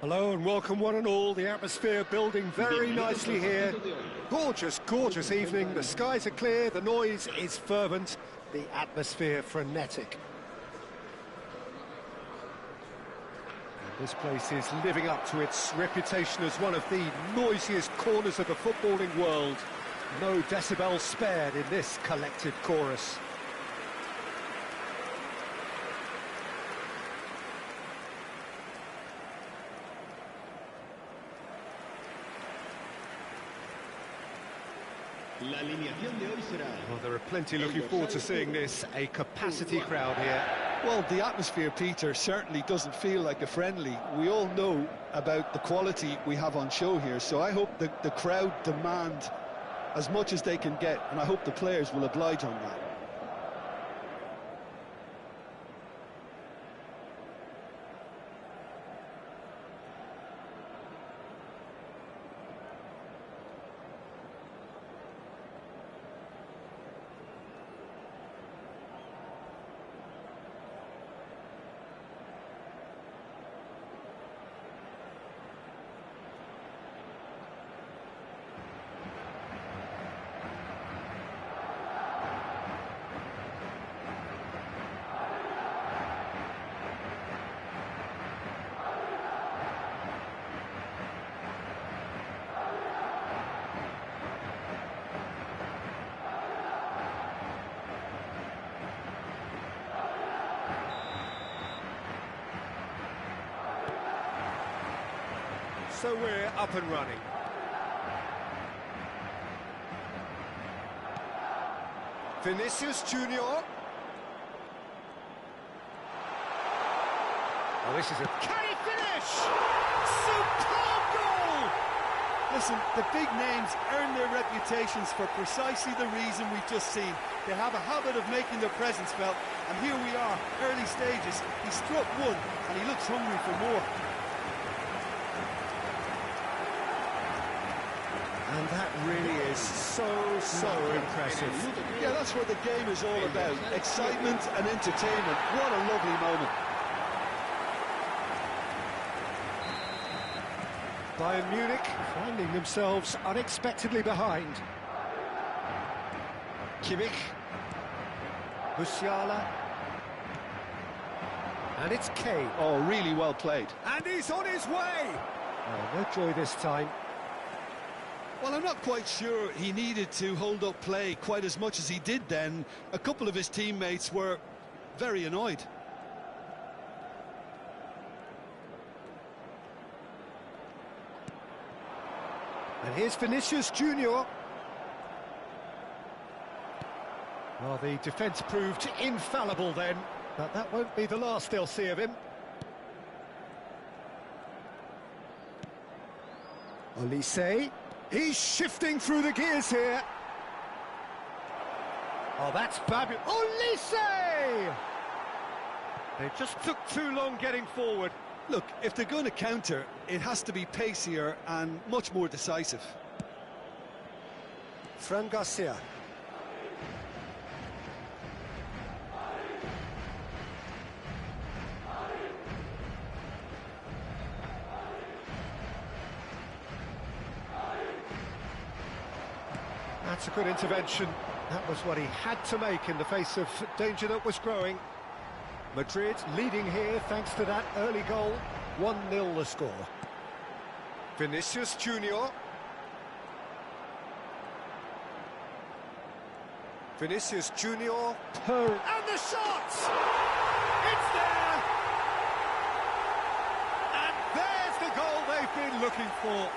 Hello and welcome one and all. The atmosphere building very nicely here. Gorgeous, gorgeous evening. The skies are clear, the noise is fervent, the atmosphere frenetic. And this place is living up to its reputation as one of the noisiest corners of the footballing world. No decibels spared in this collective chorus. Well, there are plenty looking forward to seeing this, a capacity crowd here. Well, the atmosphere, Peter, certainly doesn't feel like a friendly. We all know about the quality we have on show here, so I hope that the crowd demand as much as they can get, and I hope the players will oblige on that. So we're up and running. Vinicius Junior. Oh, this is a... Can he finish? Superb goal! Listen, the big names earn their reputations for precisely the reason we've just seen. They have a habit of making their presence felt, and here we are, early stages. He struck one, and he looks hungry for more. And that really is so impressive. Yeah, that's what the game is all about. Excitement and entertainment. What a lovely moment. Bayern Munich finding themselves unexpectedly behind. Kimmich. Musiala. And it's Kane. Oh, really well played. And he's on his way! Oh, no joy this time. Well, I'm not quite sure he needed to hold up play quite as much as he did then. A couple of his teammates were very annoyed. And here's Vinicius Junior. Well, the defence proved infallible then, but that won't be the last they'll see of him. Olise. He's shifting through the gears here. Oh, that's fabulous. Olise! They just took too long getting forward. Look, if they're going to counter, it has to be pacier and much more decisive. Fran Garcia. That's a good intervention. That was what he had to make in the face of danger that was growing. Madrid leading here thanks to that early goal. 1-0 the score. Vinicius Junior. Vinicius Junior. And the shot! It's there! And there's the goal they've been looking for.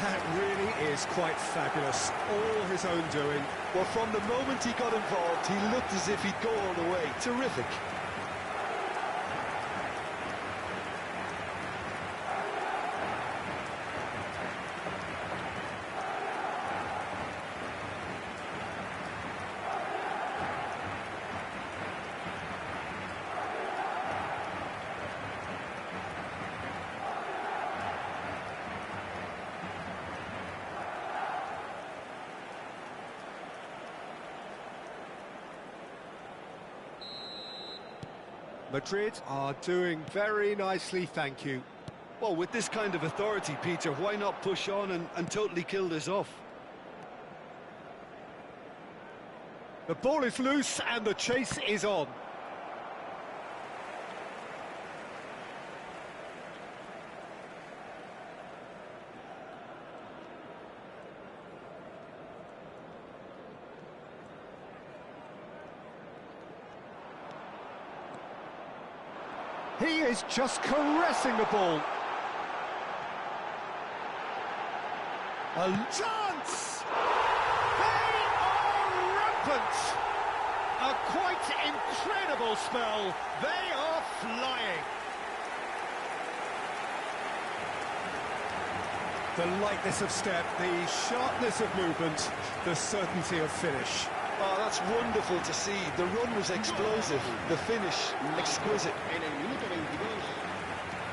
That really is quite fabulous, all his own doing. Well, from the moment he got involved, he looked as if he'd go all the way. Terrific. Madrid are doing very nicely, thank you. Well, with this kind of authority, Peter, why not push on and totally kill this off? The ball is loose and the chase is on. He is just caressing the ball. A chance! They are rampant! A quite incredible spell. They are flying. The lightness of step, the sharpness of movement, the certainty of finish. Oh, that's wonderful to see. The run was explosive, the finish exquisite. En el minuto 22,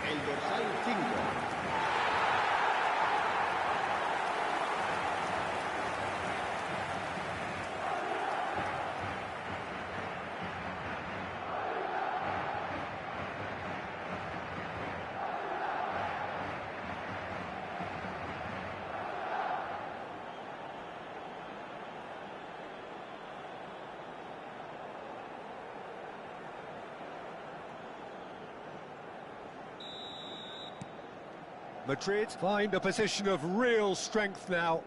el dorsal 5. Madrid find a position of real strength now.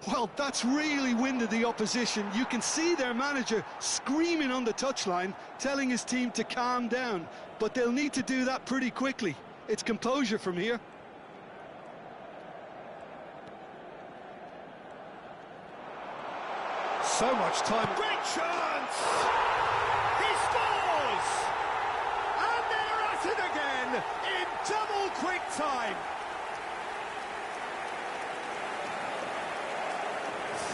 Well, that's really winded the opposition. You can see their manager screaming on the touchline, telling his team to calm down. But they'll need to do that pretty quickly. It's composure from here. So much time. Great chance! He scores! And they're at it again in double quick time.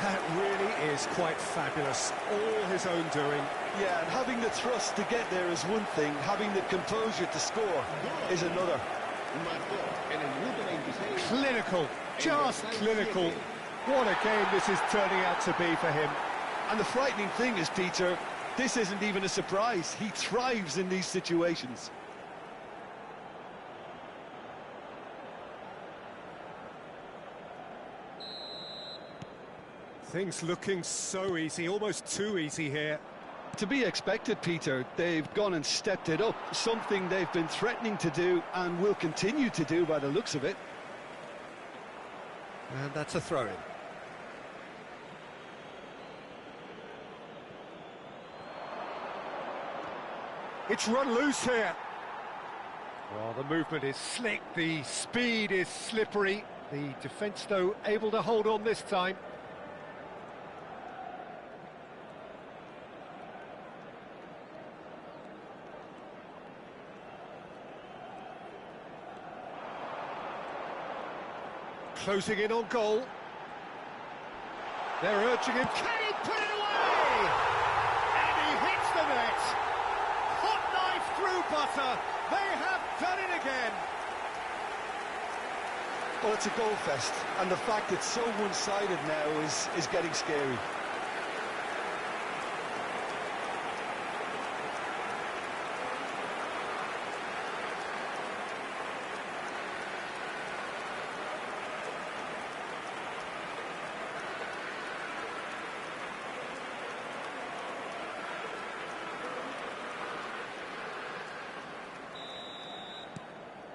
That really is quite fabulous. All his own doing. Yeah, and having the thrust to get there is one thing. Having the composure to score is another. Clinical, just clinical. What a game this is turning out to be for him. And the frightening thing is, Peter, this isn't even a surprise. He thrives in these situations. Things looking so easy, almost too easy here. To be expected, Peter. They've gone and stepped it up, something they've been threatening to do and will continue to do by the looks of it. And that's a throw-in. It's run loose here. Well, the movement is slick, the speed is slippery. The defence, though, able to hold on this time. Closing in on goal. They're urging him. Can he put it away? And he hits the net. Hot knife through butter. They have done it again. Well, it's a goal fest, and the fact it's so one-sided now is getting scary.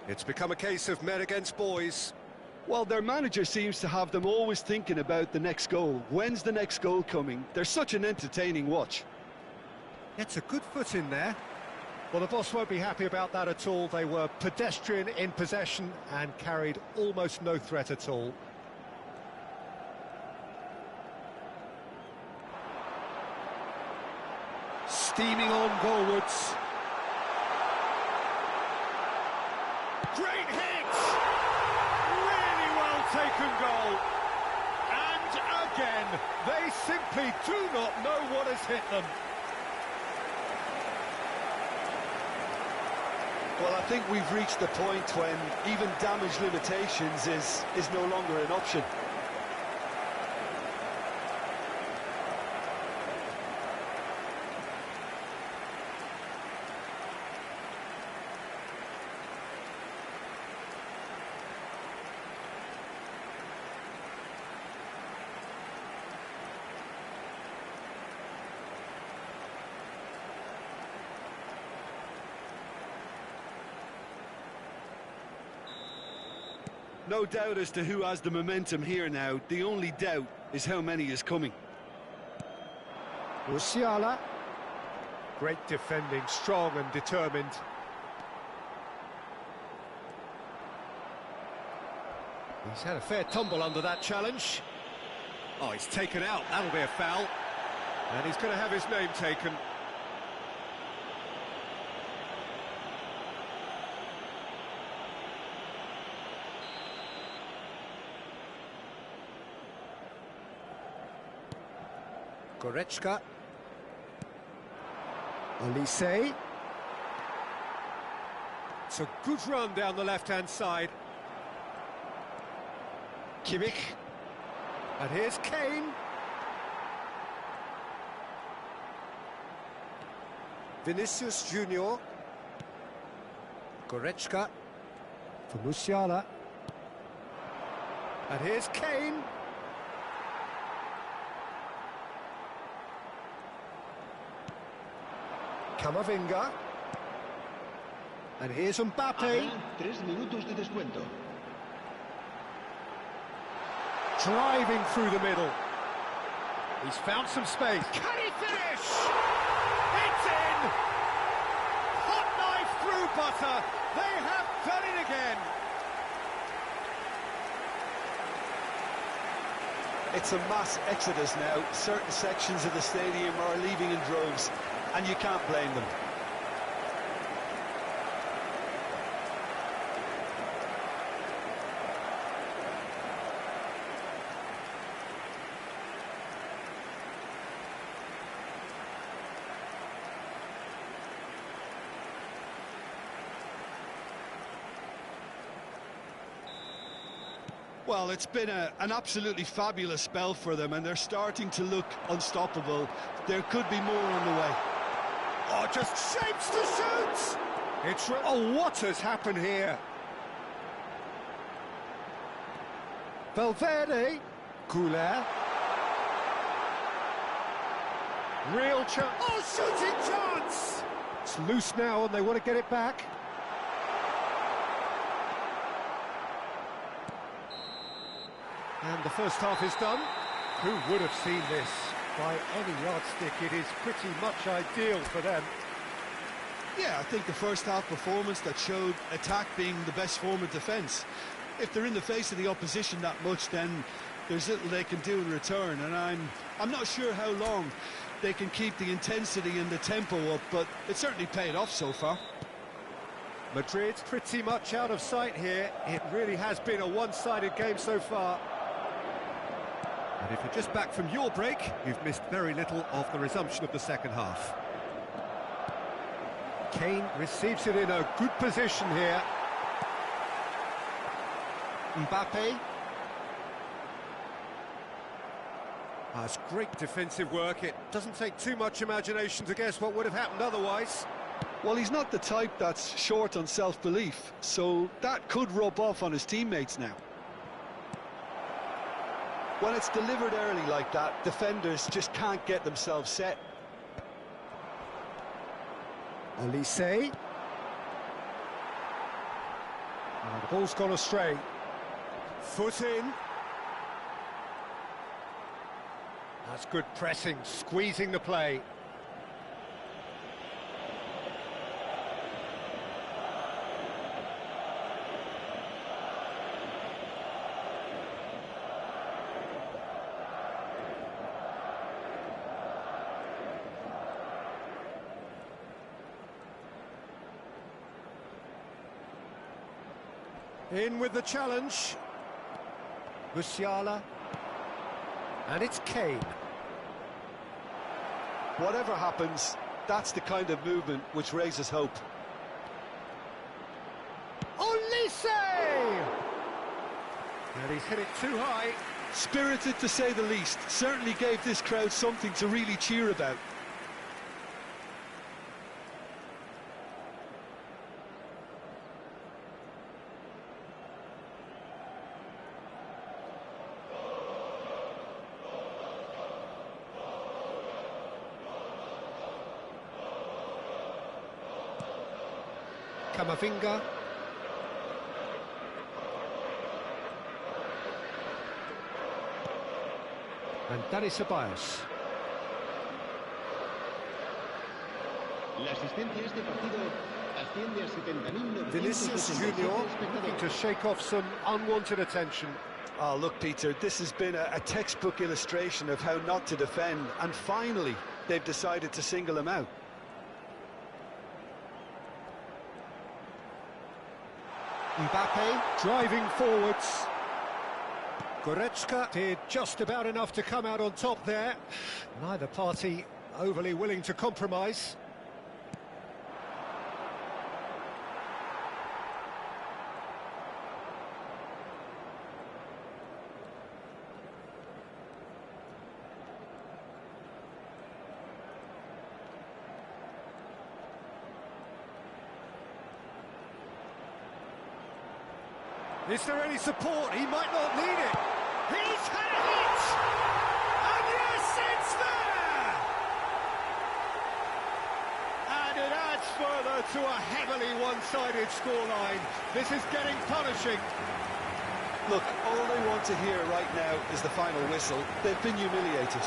It's become a case of men against boys. Well, their manager seems to have them always thinking about the next goal. When's the next goal coming? They're such an entertaining watch. Gets a good foot in there. Well, the boss won't be happy about that at all. They were pedestrian in possession and carried almost no threat at all. Steaming on goalwards. Great hit! Really well taken goal. And again, they simply do not know what has hit them. Well, I think we've reached the point when even damage limitations is no longer an option. No doubt as to who has the momentum here now. The only doubt is how many is coming. Musiala. Great defending, strong and determined. He's had a fair tumble under that challenge. Oh, he's taken out. That'll be a foul. And he's going to have his name taken. Goretzka. Olise. It's a good run down the left-hand side. Kimmich. And here's Kane. Vinicius Junior. Goretzka. For Musiala. And here's Kane. Camavinga. And here's Mbappe. Habrá 3 minutos de descuento. Driving through the middle. He's found some space. Can he finish? It's in! Hot knife through butter. They have done it again. It's a mass exodus now. Certain sections of the stadium are leaving in droves, and you can't blame them. Well, it's been an absolutely fabulous spell for them, and they're starting to look unstoppable. There could be more on the way. Oh, just shapes to shoot! Oh, what has happened here? Valverde. Goulet. Real chance. Oh, shooting chance! It's loose now, and they want to get it back. And the first half is done. Who would have seen this? By any yardstick, it is pretty much ideal for them. Yeah, I think the first half performance that showed attack being the best form of defence. If they're in the face of the opposition that much, then there's little they can do in return, and I'm not sure how long they can keep the intensity and the tempo up, but it certainly paid off so far. Madrid's pretty much out of sight here. It really has been a one-sided game so far. And if you're just back from your break, you've missed very little of the resumption of the second half. Kane receives it in a good position here. Mbappe. That's great defensive work. It doesn't take too much imagination to guess what would have happened otherwise. Well, he's not the type that's short on self-belief, so that could rub off on his teammates now. When it's delivered early like that, defenders just can't get themselves set. Olise. Oh, the ball's gone astray. Foot in. That's good pressing, squeezing the play. In with the challenge. Musiala. And it's Kane. Whatever happens, that's the kind of movement which raises hope. Olise! And he's hit it too high. Spirited to say the least. Certainly gave this crowd something to really cheer about. Camavinga. And Dani Ceballos. La asistencia a este partido asciende a 70.967 Vinicius Junior looking to shake off some unwanted attention. Oh, look, Peter, this has been a textbook illustration of how not to defend, and finally they've decided to single him out. Mbappe driving forwards. Goretzka did just about enough to come out on top there. Neither party overly willing to compromise. Is there any support? He might not need it. He's had a hit! And yes, it's there! And it adds further to a heavily one-sided scoreline. This is getting punishing. Look, all they want to hear right now is the final whistle. They've been humiliated.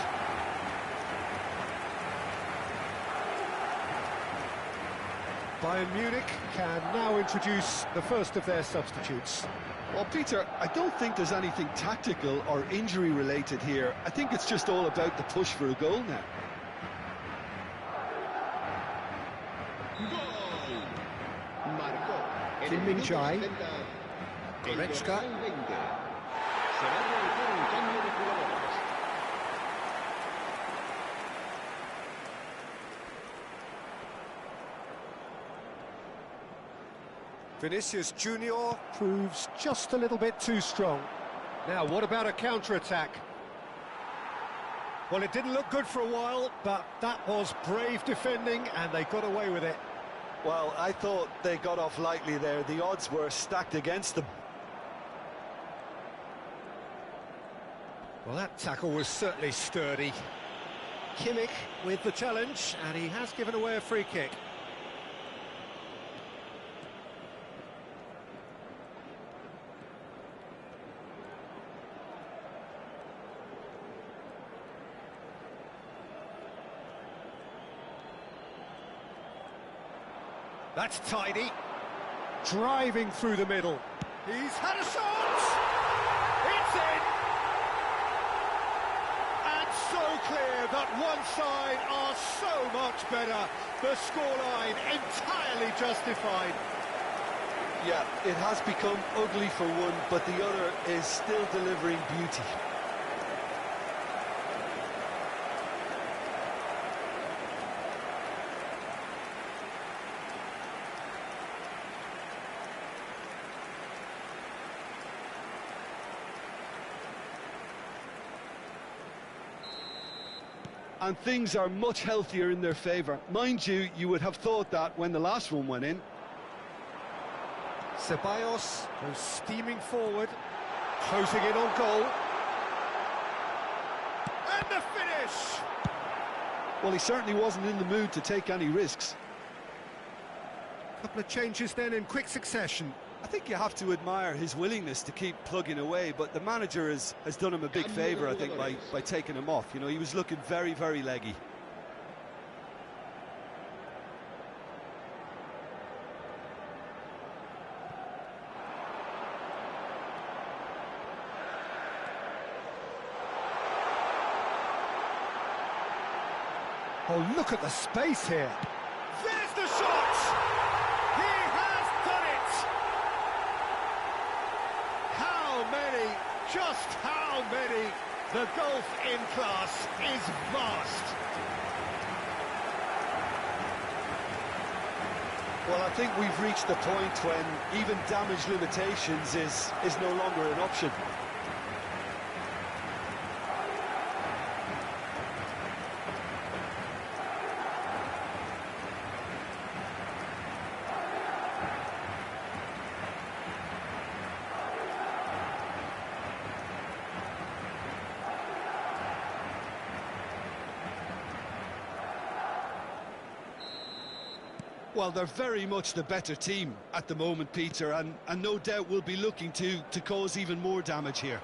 Bayern Munich can now introduce the first of their substitutes. Well, Peter, I don't think there's anything tactical or injury-related here. I think it's just all about the push for a goal now. ¡Gol! Marcó en Kim el minuto Min-jae. 70, el Goretzka. dorsal 20. Se va a realizar un cambio de jugadores. Vinicius Junior proves just a little bit too strong. Now, what about a counter-attack? Well, it didn't look good for a while, but that was brave defending, and they got away with it. Well, I thought they got off lightly there. The odds were stacked against them. Well, that tackle was certainly sturdy. Kimmich with the challenge, and he has given away a free kick. That's tidy. Driving through the middle. He's had a shot! It's in! And so clear that one side are so much better. The scoreline entirely justified. Yeah, it has become ugly for one, but the other is still delivering beauty. And things are much healthier in their favour. Mind you, you would have thought that when the last one went in. Ceballos goes steaming forward, closing in on goal. And the finish! Well, he certainly wasn't in the mood to take any risks. Couple of changes then in quick succession. I think you have to admire his willingness to keep plugging away, but the manager has done him a big favour, I think, by taking him off. You know, he was looking very, very leggy. Oh, look at the space here. There's the shot! He has done it! How many, just how many? The gulf in class is vast. Well, I think we've reached the point when even damage limitations is no longer an option. Well, they're very much the better team at the moment, Peter, and no doubt will be looking to cause even more damage here.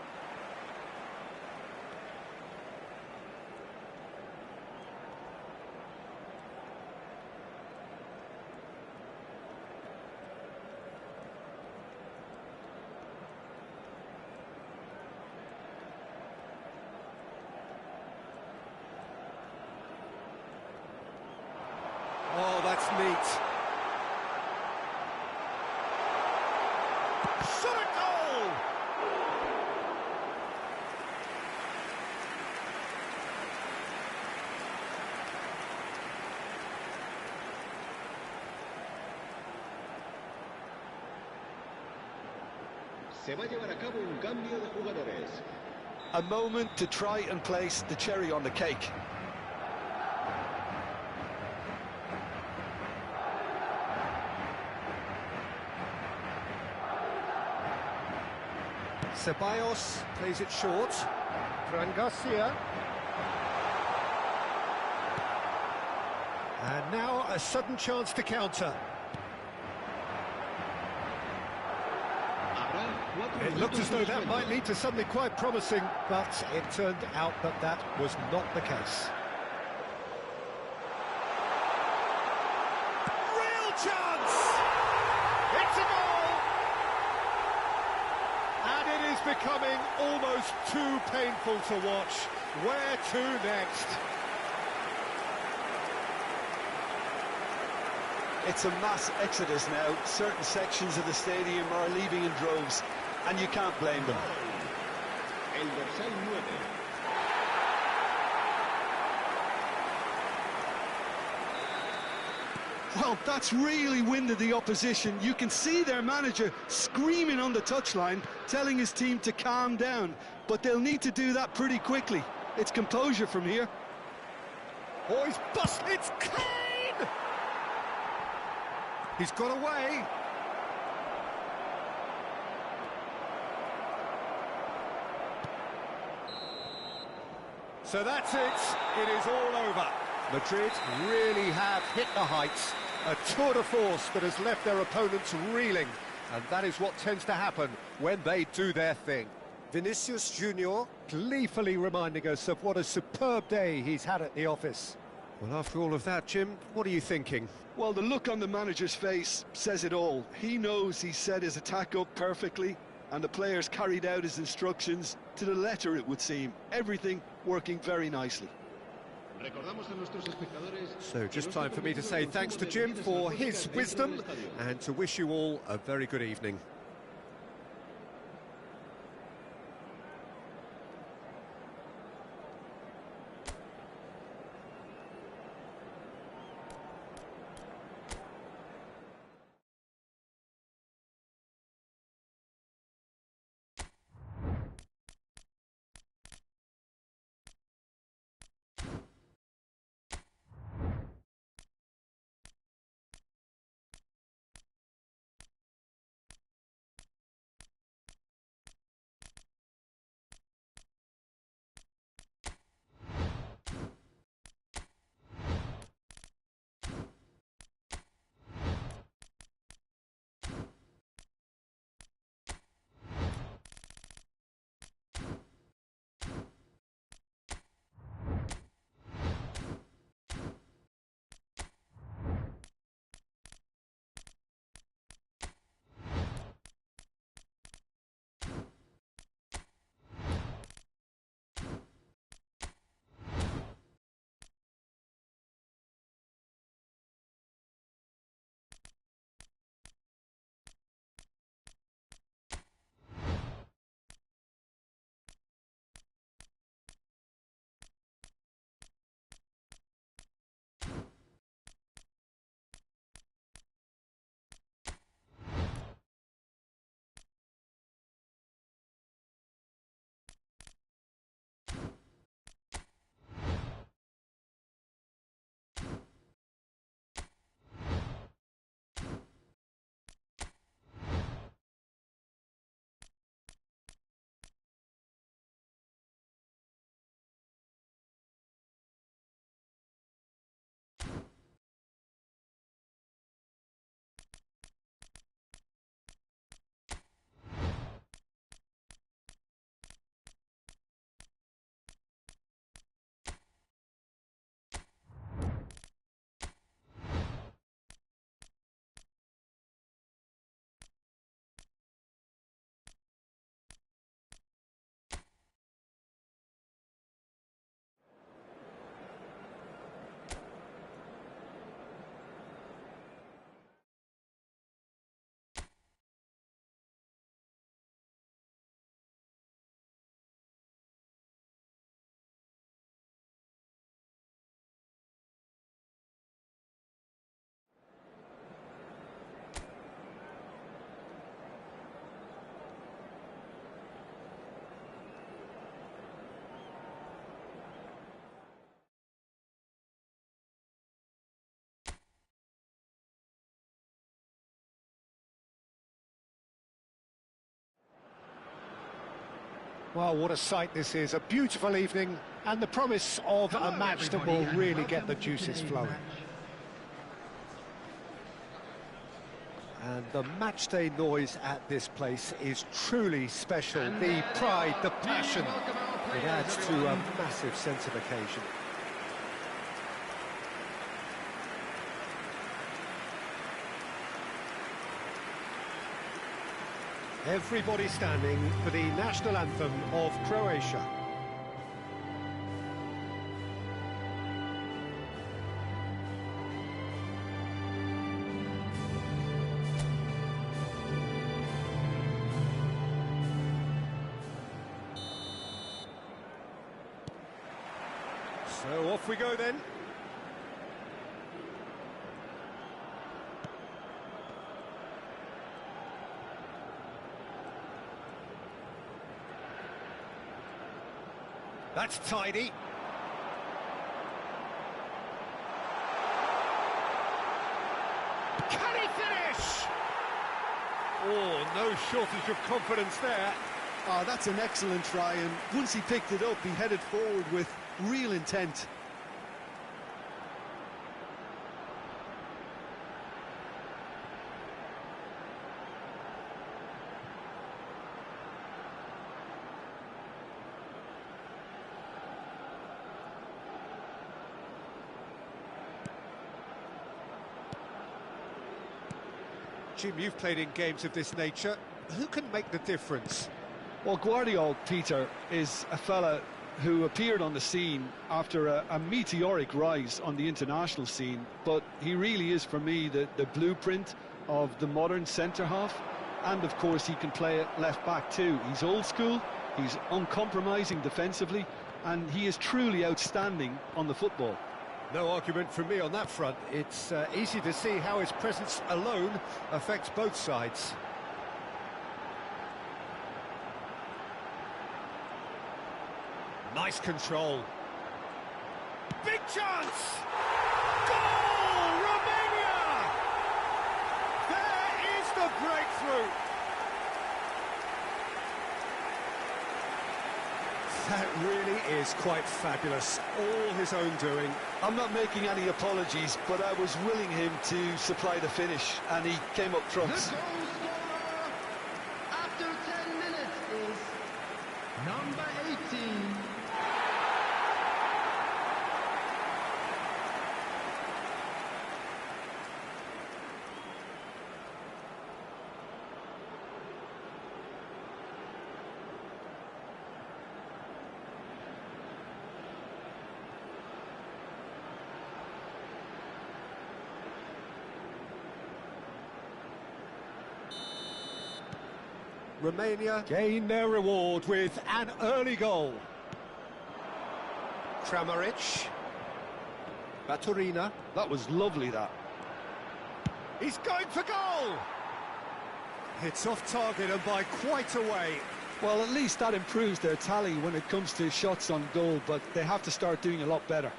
neat. Shot a goal! Se va a llevar a cabo un cambio de jugadores. A moment to try and place the cherry on the cake. Ceballos plays it short. Fran Garcia. And now a sudden chance to counter. It looked as though that might lead to something quite promising, but it turned out that that was not the case. Real chance! It's a goal! And it is becoming almost too painful to watch. Where to next? It's a mass exodus now. Certain sections of the stadium are leaving in droves, and you can't blame them. El dorsal 9. Well, that's really winded the opposition. You can see their manager screaming on the touchline, telling his team to calm down, but they'll need to do that pretty quickly. It's composure from here. Oh, he's busted! It's Kane! He's got away. So that's it. It is all over. Madrid really have hit the heights. A tour de force that has left their opponents reeling. And that is what tends to happen when they do their thing. Vinicius Junior gleefully reminding us of what a superb day he's had at the office. Well, after all of that, Jim, what are you thinking? Well, the look on the manager's face says it all. He knows he set his attack up perfectly, and the players carried out his instructions to the letter, it would seem. Everything working very nicely. So just time for me to say thanks to Jim for his wisdom and to wish you all a very good evening. Well, what a sight this is. A beautiful evening and the promise of a match that will really get the juices flowing. And the matchday noise at this place is truly special. The pride, the passion, it adds to a massive sense of occasion. Everybody standing for the national anthem of Croatia. So off we go then. That's tidy. Can he finish? Oh, no shortage of confidence there. Oh, that's an excellent try, and once he picked it up, he headed forward with real intent. Jim, you've played in games of this nature. Who can make the difference? Well, Guardiola, Peter, is a fella who appeared on the scene after a meteoric rise on the international scene, but he really is, for me, the blueprint of the modern centre-half, and of course he can play at left-back too. He's old school, he's uncompromising defensively, and he is truly outstanding on the football. No argument from me on that front. It's easy to see how his presence alone affects both sides. Nice control. Big chance! Goal! Romania! There is the breakthrough! That really is quite fabulous. All his own doing. I'm not making any apologies, but I was willing him to supply the finish, and he came up trumps. The goal scorer after 10 minutes is number 18. Romania gain their reward with an early goal. Kramaric. Baturina. That was lovely, that. He's going for goal! It's off target and by quite a way. Well, at least that improves their tally when it comes to shots on goal, but they have to start doing a lot better.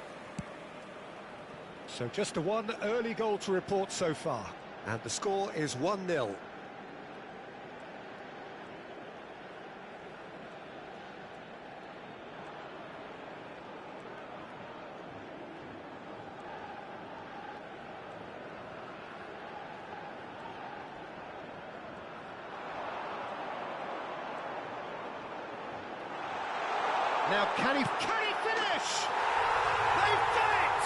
So just a one early goal to report so far. And the score is 1-0. Now, can he finish? They've done it!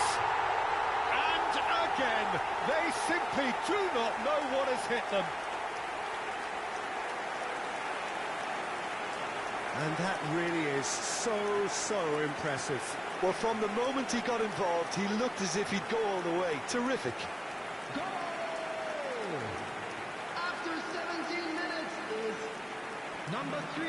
And again, they simply do not know what has hit them. And that really is so impressive. Well, from the moment he got involved, he looked as if he'd go all the way. Terrific. Goal! After 17 minutes is number 3.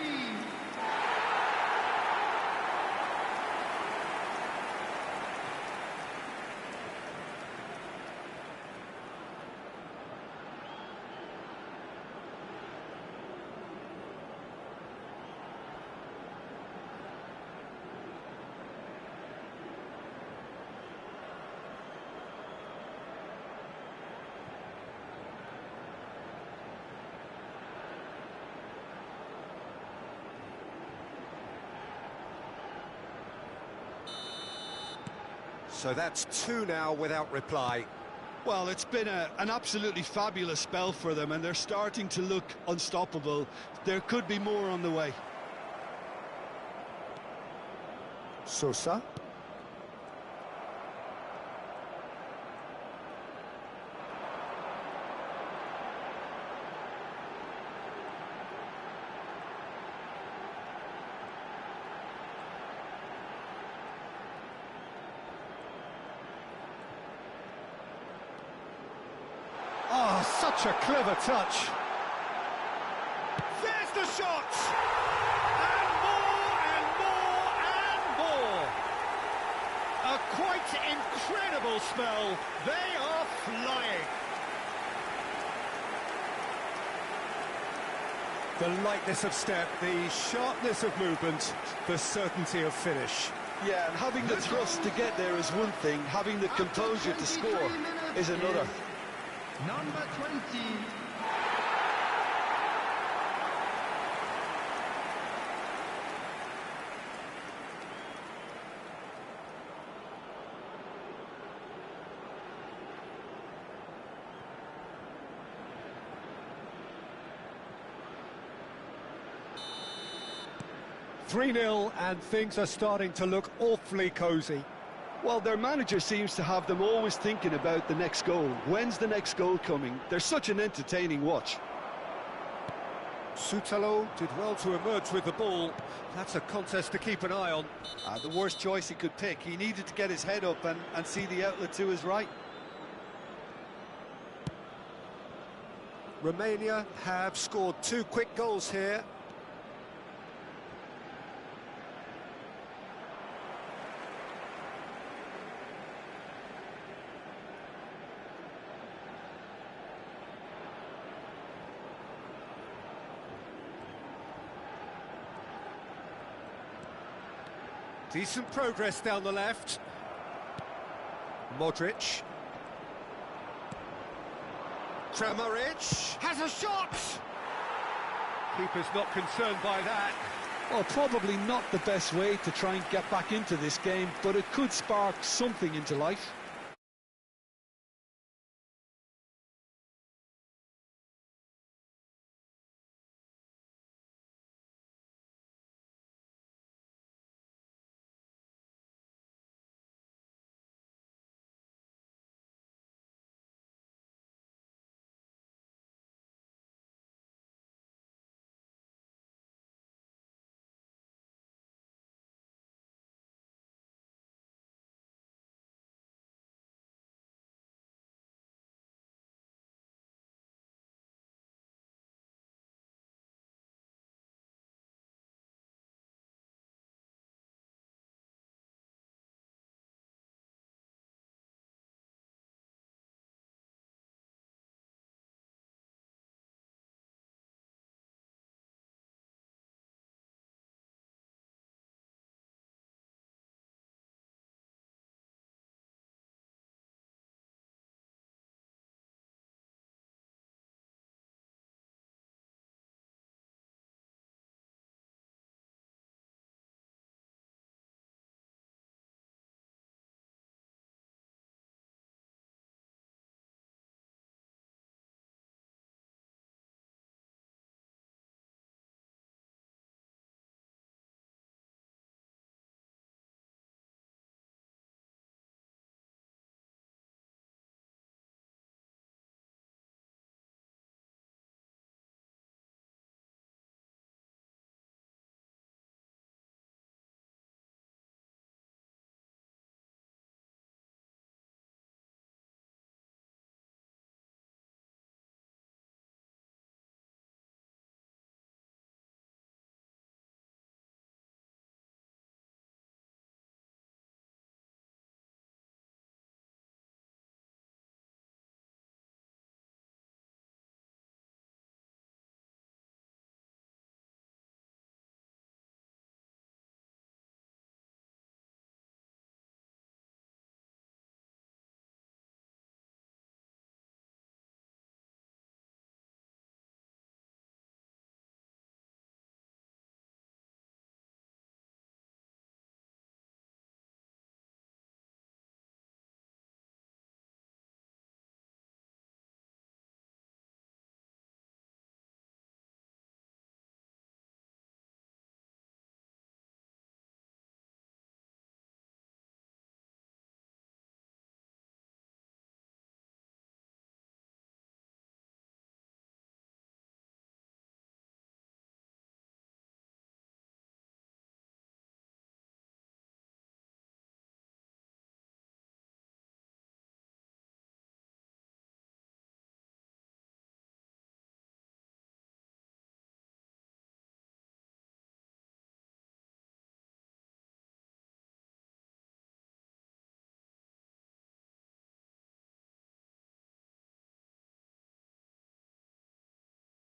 So that's 2 now without reply. Well, it's been an absolutely fabulous spell for them, and they're starting to look unstoppable. There could be more on the way. Sosa. Oh, such a clever touch. There's the shot! And more and more and more. A quite incredible spell. They are flying. The lightness of step, the sharpness of movement, the certainty of finish. Yeah, and having the thrust to get there is one thing, having the composure to score is another. Number 20. (3-0) and things are starting to look awfully cosy. Well, their manager seems to have them always thinking about the next goal. When's the next goal coming? They're such an entertaining watch. Sutalo did well to emerge with the ball. That's a contest to keep an eye on. The worst choice he could pick. He needed to get his head up and see the outlet to his right. Romania have scored 2 quick goals here. Decent progress down the left. Modric. Kramaric has a shot! Keeper's not concerned by that. Well, probably not the best way to try and get back into this game, but it could spark something into life.